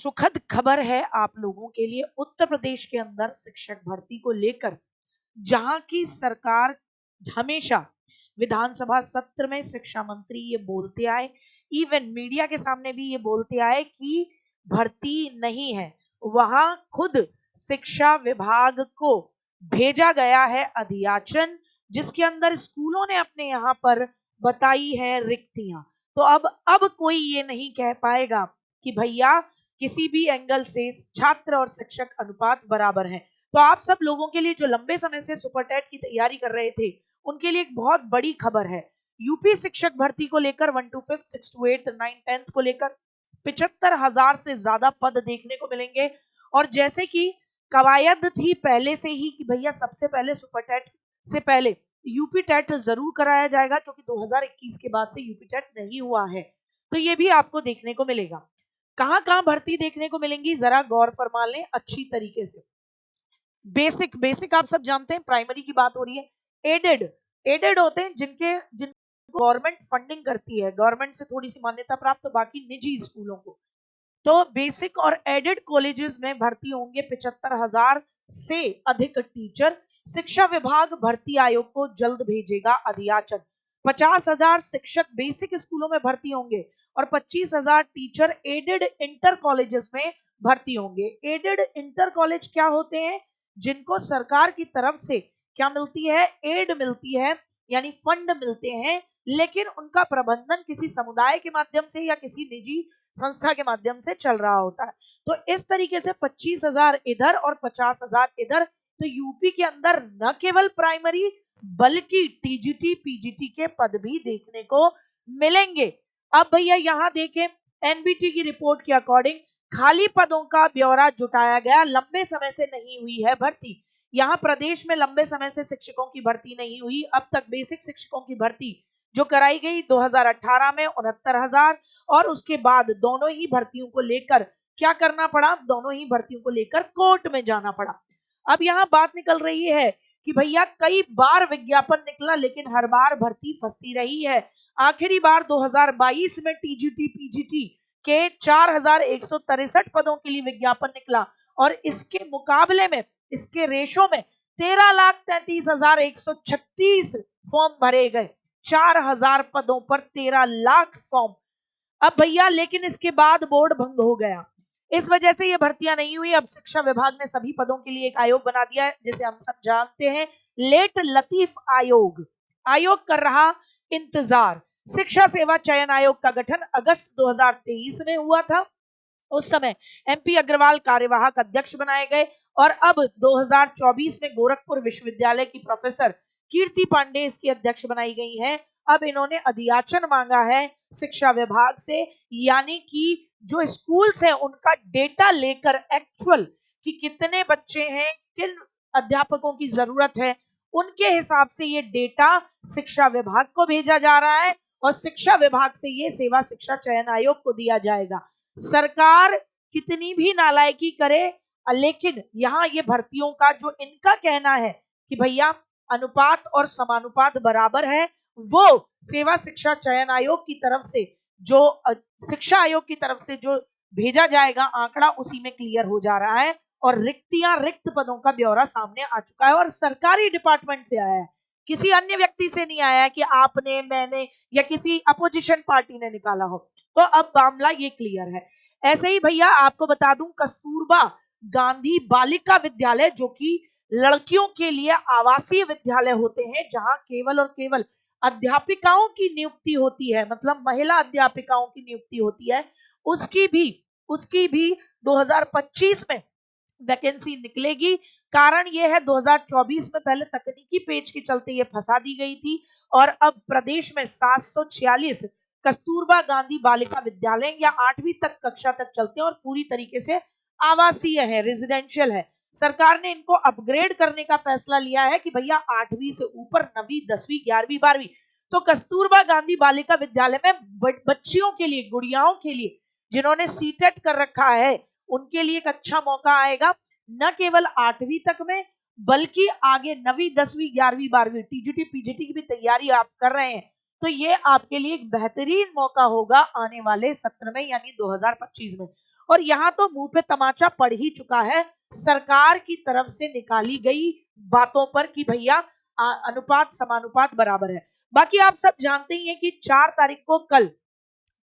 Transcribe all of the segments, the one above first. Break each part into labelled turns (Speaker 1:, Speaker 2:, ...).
Speaker 1: सुखद खबर है आप लोगों के लिए उत्तर प्रदेश के अंदर शिक्षक भर्ती को लेकर, जहां की सरकार हमेशा विधानसभा सत्र में शिक्षा मंत्री ये बोलते आए, इवन मीडिया के सामने भी ये बोलते आए कि भर्ती नहीं है। वहां खुद शिक्षा विभाग को भेजा गया है अधियाचन, जिसके अंदर स्कूलों ने अपने यहाँ पर बताई है रिक्तियां। तो अब कोई ये नहीं कह पाएगा कि भैया किसी भी एंगल से छात्र और शिक्षक अनुपात बराबर है। तो आप सब लोगों के लिए जो लंबे समय से सुपर टेट की तैयारी कर रहे थे, उनके लिए एक बहुत बड़ी खबर है। यूपी शिक्षक भर्ती को लेकर 1 to 5, 6 to 8, 9, 10 को लेकर 75,000 से ज्यादा पद देखने को मिलेंगे। और जैसे कि कवायद थी पहले से ही कि भैया सबसे पहले सुपर टेट से पहले यूपी टेट जरूर कराया जाएगा, क्योंकि 2021 के बाद से यूपी टेट नहीं हुआ है। तो ये भी आपको देखने को मिलेगा। कहां कहां भर्ती देखने को मिलेंगी, जरा गौर फरमा लें अच्छी तरीके से। बेसिक आप सब जानते हैं, प्राइमरी की बात हो रही है। एडेड होते हैं जिनको गवर्नमेंट फंडिंग करती है, गवर्नमेंट से थोड़ी सी मान्यता प्राप्त, तो बाकी निजी स्कूलों को। तो बेसिक और एडेड कॉलेजेस में भर्ती होंगे 75,000 से अधिक टीचर। शिक्षा विभाग भर्ती आयोग को जल्द भेजेगा अधियाचन। 50,000 शिक्षक बेसिक स्कूलों में भर्ती होंगे और 25,000 टीचर एडेड इंटर कॉलेजेस में भर्ती होंगे। एडेड इंटर कॉलेज क्या होते हैं? जिनको सरकार की तरफ से क्या मिलती है? एड मिलती है, यानी फंड मिलते हैं, लेकिन उनका प्रबंधन किसी समुदाय के माध्यम से या किसी निजी संस्था के माध्यम से चल रहा होता है। तो इस तरीके से 25,000 इधर और 50,000 इधर। तो यूपी के अंदर न केवल प्राइमरी बल्कि टीजीटी पीजीटी के पद भी देखने को मिलेंगे। अब भैया यहाँ देखें, एनबीटी की रिपोर्ट के अकॉर्डिंग खाली पदों का ब्यौरा जुटाया गया। लंबे समय से नहीं हुई है भर्ती। यहाँ प्रदेश में लंबे समय से शिक्षकों की भर्ती नहीं हुई। अब तक बेसिक शिक्षकों की भर्ती जो कराई गई 2018 में 69,000, और उसके बाद दोनों ही भर्तियों को लेकर क्या करना पड़ा? दोनों ही भर्तियों को लेकर कोर्ट में जाना पड़ा। अब यहाँ बात निकल रही है कि भैया कई बार विज्ञापन निकला, लेकिन हर बार भर्ती फंसती रही है। आखिरी बार 2022 में टीजीटी पीजीटी के 4,163 पदों के लिए विज्ञापन निकला, और इसके मुकाबले में, इसके रेशो में 13,33,136 फॉर्म भरे गए। 4,000 पदों पर 13 लाख फॉर्म। अब भैया लेकिन इसके बाद बोर्ड भंग हो गया, इस वजह से ये भर्तियां नहीं हुई। अब शिक्षा विभाग ने सभी पदों के लिए एक आयोग बना दिया है, जिसे हम सब जानते हैं लेट लतीफ आयोग। आयोग कर रहा इंतजार। शिक्षा सेवा चयन आयोग का गठन अगस्त 2023 में हुआ था। उस समय एमपी अग्रवाल कार्यवाहक अध्यक्ष बनाए गए, और अब 2024 में गोरखपुर विश्वविद्यालय की प्रोफेसर कीर्ति पांडे इसकी अध्यक्ष बनाई गई हैं। अब इन्होंने अधियाचन मांगा है शिक्षा विभाग से, यानी कि जो स्कूल्स हैं उनका डेटा लेकर एक्चुअल कि कितने बच्चे हैं, किन अध्यापकों की जरूरत है, उनके हिसाब से ये डेटा शिक्षा विभाग को भेजा जा रहा है, और शिक्षा विभाग से ये सेवा शिक्षा चयन आयोग को दिया जाएगा। सरकार कितनी भी नालायकी करे, लेकिन यहाँ ये भर्तियों का जो इनका कहना है कि भैया अनुपात और समानुपात बराबर है, वो सेवा शिक्षा चयन आयोग की तरफ से, जो शिक्षा आयोग की तरफ से जो भेजा जाएगा आंकड़ा, उसी में क्लियर हो जा रहा है। और रिक्त पदों का ब्यौरा सामने आ चुका है, और सरकारी डिपार्टमेंट से आया है, किसी अन्य व्यक्ति से नहीं आया है कि आपने, मैंने या किसी अपोजिशन पार्टी ने निकाला हो। तो अब मामला ये क्लियर है। ऐसे ही भैया आपको बता दूं, कस्तूरबा गांधी बालिका विद्यालय, जो कि लड़कियों के लिए आवासीय विद्यालय होते हैं, जहां केवल और केवल अध्यापिकाओं की नियुक्ति होती है, मतलब महिला अध्यापिकाओं की नियुक्ति होती है, उसकी भी 2025 में वैकेंसी निकलेगी। कारण यह है 2024 में पहले तकनीकी पेच के चलते ये फंसा दी गई थी, और अब प्रदेश में 746 कस्तूरबा गांधी बालिका विद्यालय या 8वीं तक कक्षा तक चलते हैं, और पूरी तरीके से आवासीय है, रेजिडेंशियल है। सरकार ने इनको अपग्रेड करने का फैसला लिया है कि भैया 8वीं से ऊपर 9वीं 10वीं 11वीं 12वीं। तो कस्तूरबा गांधी बालिका विद्यालय में बच्चियों के लिए, गुड़ियाओं के लिए, जिन्होंने सीटेट कर रखा है, उनके लिए एक अच्छा मौका आएगा। न केवल 8वीं तक में, बल्कि आगे 9वीं 10वीं 11वीं 12वीं टीजीटी पीजीटी की भी तैयारी आप कर रहे हैं, तो ये आपके लिए एक बेहतरीन मौका होगा आने वाले सत्र में, यानी 2025 में। और यहाँ तो मुंह पे तमाचा पड़ ही चुका है सरकार की तरफ से निकाली गई बातों पर कि भैया अनुपात समानुपात बराबर है। बाकी आप सब जानते ही हैं कि 4 तारीख को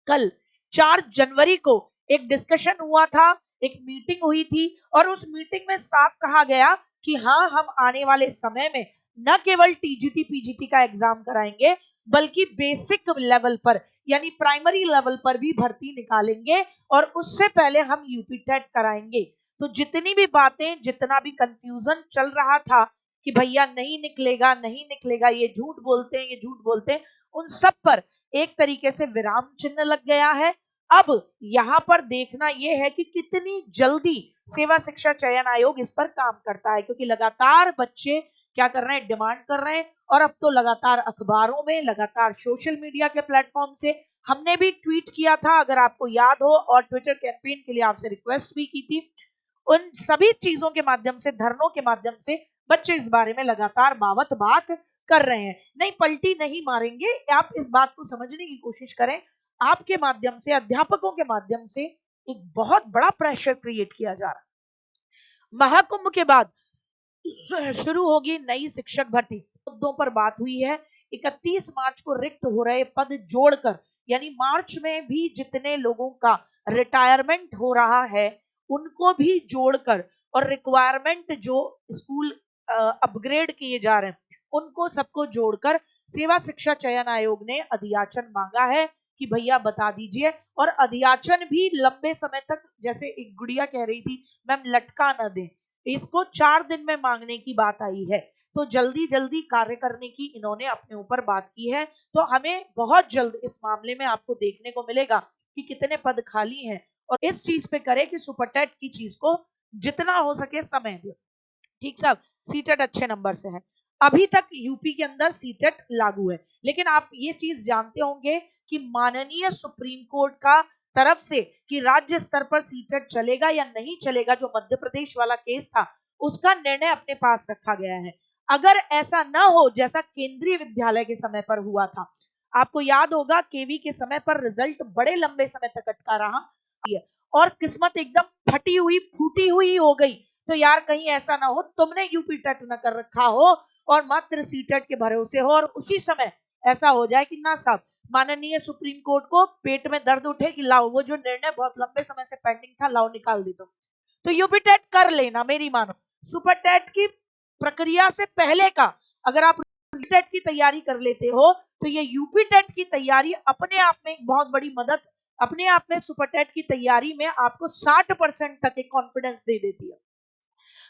Speaker 1: कल 4 जनवरी को एक डिस्कशन हुआ था, एक मीटिंग हुई थी और उस मीटिंग में साफ कहा गया कि हाँ, हम आने वाले समय में न केवल टीजीटी पीजीटी का एग्जाम कराएंगे बल्कि बेसिक लेवल पर यानी प्राइमरी लेवल पर भी भर्ती निकालेंगे और उससे पहले हम यूपी टेट कराएंगे। तो जितनी भी बातें, जितना भी कंफ्यूजन चल रहा था कि भैया नहीं निकलेगा, ये झूठ बोलते हैं, उन सब पर एक तरीके से विराम चिन्ह लग गया है। अब यहाँ पर देखना यह है कि कितनी जल्दी सेवा शिक्षा चयन आयोग इस पर काम करता है, क्योंकि लगातार बच्चे क्या कर रहे हैं, डिमांड कर रहे हैं और अब तो लगातार अखबारों में, लगातार सोशल मीडिया के प्लेटफॉर्म से हमने भी ट्वीट किया था, अगर आपको याद हो, और ट्विटर कैंपेन के लिए आपसे रिक्वेस्ट भी की थी। उन सभी चीजों के माध्यम से, धरनों के माध्यम से बच्चे इस बारे में लगातार बात कर रहे हैं। नहीं, पलटी नहीं मारेंगे, आप इस बात को समझने की कोशिश करें। आपके माध्यम से, अध्यापकों के माध्यम से एक बहुत बड़ा प्रेशर क्रिएट किया जा रहा है। महाकुंभ के बाद शुरू होगी नई शिक्षक भर्ती। मुद्दों पर बात हुई है। 31 मार्च को रिक्त हो रहे पद जोड़कर, यानी मार्च में भी जितने लोगों का रिटायरमेंट हो रहा है उनको भी जोड़कर और रिक्वायरमेंट जो स्कूल अपग्रेड किए जा रहे हैं उनको सबको जोड़कर सेवा शिक्षा चयन आयोग ने अधियाचन मांगा है कि भैया बता दीजिए। और अधियाचन भी लंबे समय तक, जैसे एक गुड़िया कह रही थी मैम, लटका न दें, इसको 4 दिन में मांगने की बात आई है। तो जल्दी जल्दी कार्य करने की इन्होंने अपने ऊपर बात की है। तो हमें बहुत जल्द इस मामले में आपको देखने को मिलेगा कि कितने पद खाली हैं और इस चीज पे करें कि सुपरटेट की चीज को जितना हो सके समय दे। ठीक साहब, सीटेट अच्छे नंबर से है। अभी तक यूपी के अंदर सीटेट लागू है, लेकिन आप ये चीज जानते होंगे कि माननीय सुप्रीम कोर्ट का तरफ से कि राज्य स्तर पर सीटेट चलेगा या नहीं चलेगा, जो मध्य प्रदेश वाला केस था उसका निर्णय अपने पास रखा गया है। अगर ऐसा न हो जैसा केंद्रीय विद्यालय के समय पर हुआ था, आपको याद होगा केवी के समय पर रिजल्ट बड़े लंबे समय तक अटका रहा और किस्मत एकदम फटी हुई, फूटी हुई हो गई। तो यार कहीं ऐसा ना हो तुमने यूपी टेट न कर रखा हो और मात्र सीटेट के भरोसे हो और उसी समय ऐसा हो जाए कि ना साहब, माननीय सुप्रीम कोर्ट को पेट में दर्द उठे कि लाओ वो जो निर्णय बहुत लंबे समय से पेंडिंग था, लाओ निकाल दे दो। तो यूपी टेट कर लेना, मेरी मानो। सुपर टेट की प्रक्रिया से पहले का अगर आप टेट की तैयारी कर लेते हो तो ये यूपी टेट की तैयारी अपने आप में एक बहुत बड़ी मदद, अपने आप में सुपर टेट की तैयारी में आपको 60% तक एक कॉन्फिडेंस दे देती है।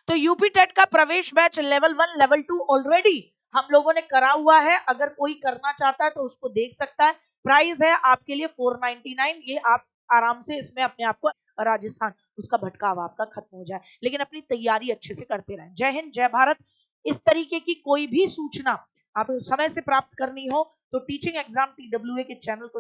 Speaker 1: तो यूपी टेट का प्रवेश बैच लेवल 1 लेवल 2 ऑलरेडी हम लोगों ने करा हुआ है। अगर कोई करना चाहता है तो उसको देख सकता है। प्राइस है आपके लिए 499। ये आप आराम से इसमें अपने आप को, राजस्थान उसका भटकाव आपका खत्म हो जाए, लेकिन अपनी तैयारी अच्छे से करते रहें। जय हिंद, जय भारत। इस तरीके की कोई भी सूचना आप समय से प्राप्त करनी हो तो टीचिंग एग्जाम TWA के चैनल को